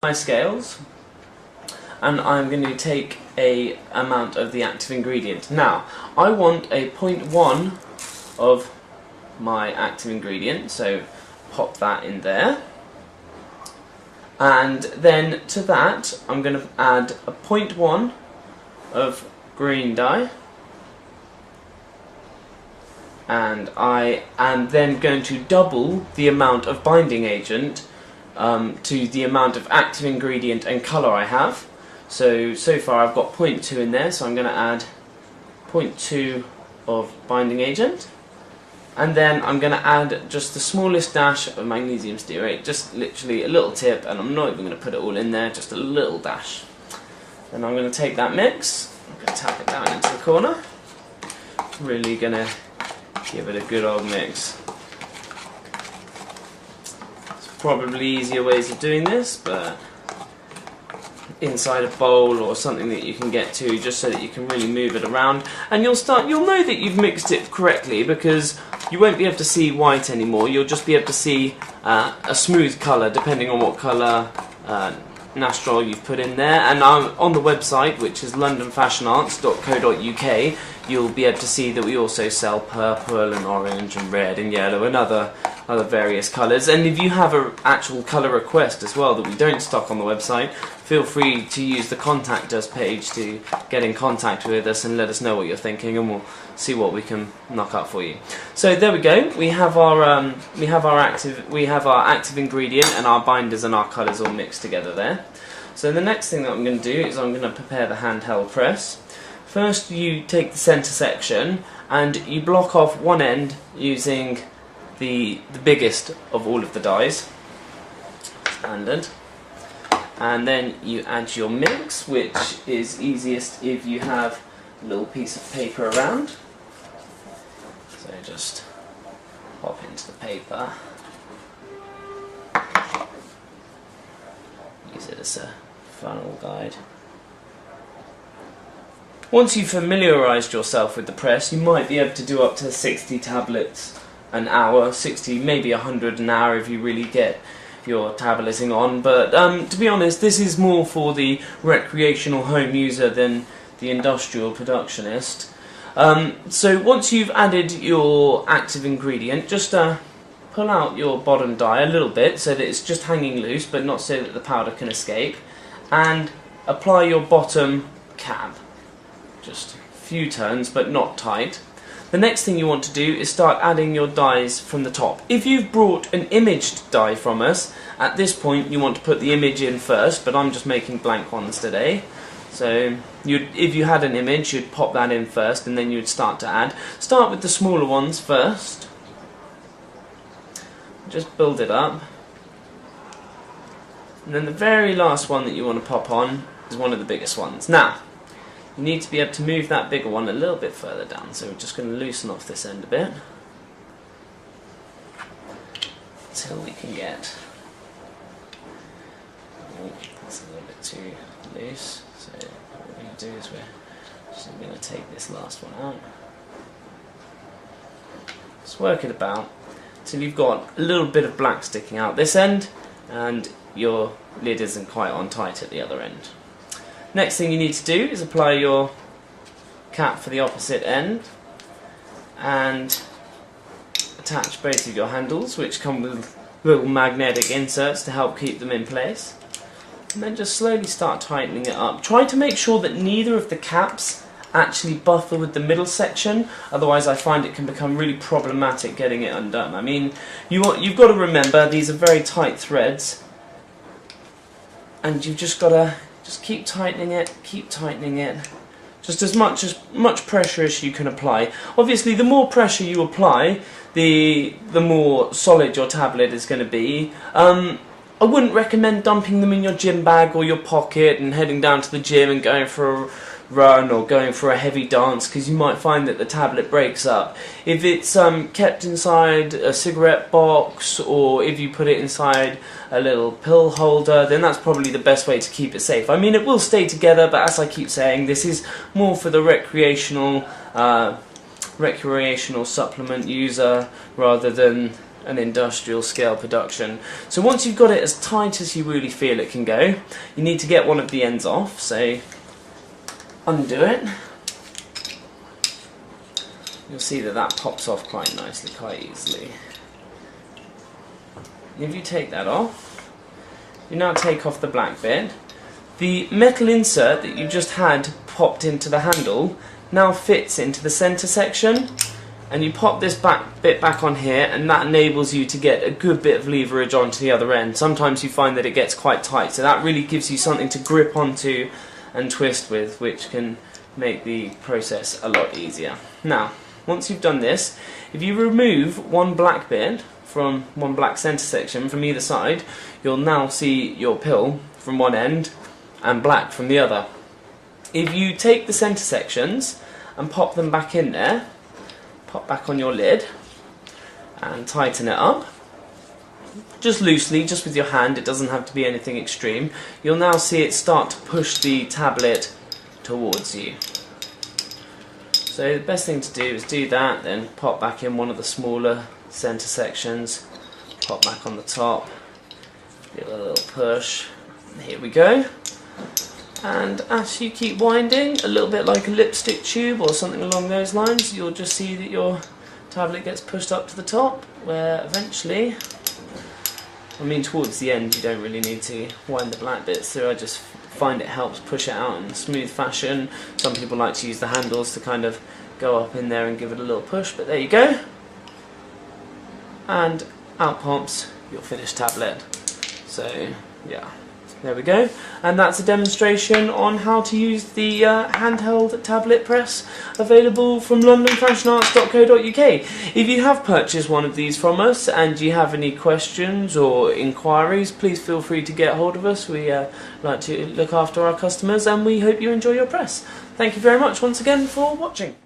my scales, and I'm going to take a amount of the active ingredient. Now, I want a 0.1 of my active ingredient, so pop that in there. And then to that, I'm going to add a 0.1 of green dye. And I am then going to double the amount of binding agent to the amount of active ingredient and colour I have. So far I've got 0.2 in there, so I'm going to add 0.2 of binding agent. And then I'm going to add just the smallest dash of magnesium stearate, just literally a little tip, and I'm not even going to put it all in there, just a little dash. Then I'm going to take that mix, I'm going to tap it down into the corner, really going to give it a good old mix. There's probably easier ways of doing this, but inside a bowl or something that you can get to, just so that you can really move it around, and you'll know that you've mixed it correctly, because you won't be able to see white anymore. You'll just be able to see a smooth colour depending on what colour Nastrol you've put in there. And on the website, which is londonfashionarts.co.uk, you'll be able to see that we also sell purple and orange and red and yellow and other various colours. And if you have an actual colour request as well that we don't stock on the website, feel free to use the contact us page to get in contact with us and let us know what you're thinking, and we'll see what we can knock up for you. So there we go. We have our active ingredient and our binders and our colours all mixed together there. So the next thing that I'm going to do is I'm going to prepare the handheld press. First, you take the centre section and you block off one end using the biggest of all of the dies, standard, and then you add your mix, which is easiest if you have a little piece of paper around. So just pop into the paper, use it as a funnel guide. Once you've familiarised yourself with the press, you might be able to do up to 60 tablets an hour, 60, maybe 100 an hour if you really get your tableting on, but to be honest, this is more for the recreational home user than the industrial productionist. So once you've added your active ingredient, just pull out your bottom die a little bit so that it's just hanging loose, but not so that the powder can escape, and apply your bottom cap. Just a few turns, but not tight. The next thing you want to do is start adding your dyes from the top. If you've brought an imaged dye from us, at this point you want to put the image in first, but I'm just making blank ones today. So if you had an image, you'd pop that in first, and then you'd start to add. Start with the smaller ones first. Just build it up. And then the very last one that you want to pop on is one of the biggest ones. Now, you need to be able to move that bigger one a little bit further down, so we're just going to loosen off this end a bit until we can get, oh, that's a little bit too loose, so what we're going to do is we're just going to take this last one out. Just work it about until you've got a little bit of black sticking out this end and your lid isn't quite on tight at the other end. Next thing you need to do is apply your cap for the opposite end and attach both of your handles, which come with little magnetic inserts to help keep them in place, and then just slowly start tightening it up. Try to make sure that neither of the caps actually buffer with the middle section, otherwise I find it can become really problematic getting it undone. I mean, you've got to remember these are very tight threads, and you've just got to just keep tightening it, just as much pressure as you can apply. Obviously, the more pressure you apply, the more solid your tablet is going to be. I wouldn't recommend dumping them in your gym bag or your pocket and heading down to the gym and going for a run or going for a heavy dance, because you might find that the tablet breaks up. If it's kept inside a cigarette box, or if you put it inside a little pill holder, then that's probably the best way to keep it safe. I mean, it will stay together, but as I keep saying, this is more for the recreational supplement user rather than an industrial scale production. So once you've got it as tight as you really feel it can go, you need to get one of the ends off. So undo it. You'll see that that pops off quite nicely, quite easily. If you take that off, you now take off the black bit. The metal insert that you just had popped into the handle now fits into the centre section, and you pop this bit back on here, and that enables you to get a good bit of leverage onto the other end. Sometimes you find that it gets quite tight, so that really gives you something to grip onto and twist with, which can make the process a lot easier. Now, once you've done this, if you remove one black bit from one black centre section from either side, you'll now see your pill from one end and black from the other. If you take the centre sections and pop them back in there, pop back on your lid and tighten it up, just loosely, just with your hand, it doesn't have to be anything extreme, you'll now see it start to push the tablet towards you. So the best thing to do is do that, then pop back in one of the smaller centre sections, pop back on the top, give it a little push, and here we go. And as you keep winding, a little bit like a lipstick tube or something along those lines, you'll just see that your tablet gets pushed up to the top, where eventually, I mean towards the end you don't really need to wind the black bits through, I just find it helps push it out in a smooth fashion. Some people like to use the handles to kind of go up in there and give it a little push, but there you go. And out pops your finished tablet. So yeah, there we go, and that's a demonstration on how to use the handheld tablet press available from londonfashionarts.co.uk. If you have purchased one of these from us and you have any questions or inquiries, please feel free to get hold of us. We like to look after our customers, and we hope you enjoy your press. Thank you very much once again for watching.